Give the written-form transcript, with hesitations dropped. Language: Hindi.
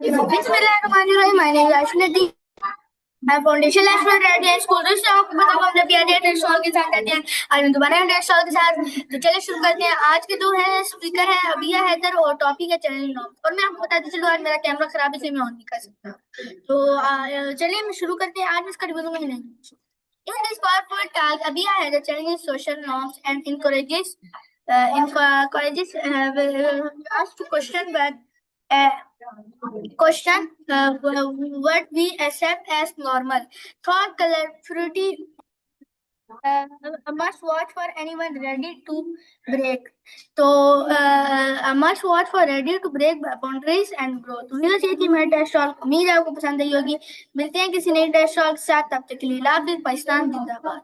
Bismillahirrahmanirrahim. My name is Ashnathi. I'm foundation lecturer at the school stock मतलब हमने पिया डेट स्टॉक के साथ कहते हैं आज हम दोबारा डेट स्टॉक के साथ तो चलिए शुरू करते हैं। आज के जो है स्पीकर है अबिया हैदर और टॉपिक है चैनल नॉर्म्स। और मैं आपको बताती चलूँ आज मेरा कैमरा खराब है इसलिए मैं ऑन नहीं कर सकता। तो चलिए हम शुरू करते हैं। आज मैं इसका रिव्यू दूंगा ही नहीं। In this PowerPoint talk, Abia Haider challenges social norms and encourages us to uh, question what we accept as normal. Thought color fruity. A must watch for anyone ready to break. A must watch for ready to break boundaries and growth. We'll see कि मेरा टेस्ट टॉक उम्मीद है आपको पसंद आई होगी। मिलते हैं किसी नई टेस्ट टॉक के साथ, तब तक के लिए लाभ पाकिस्तान जिंदाबाद।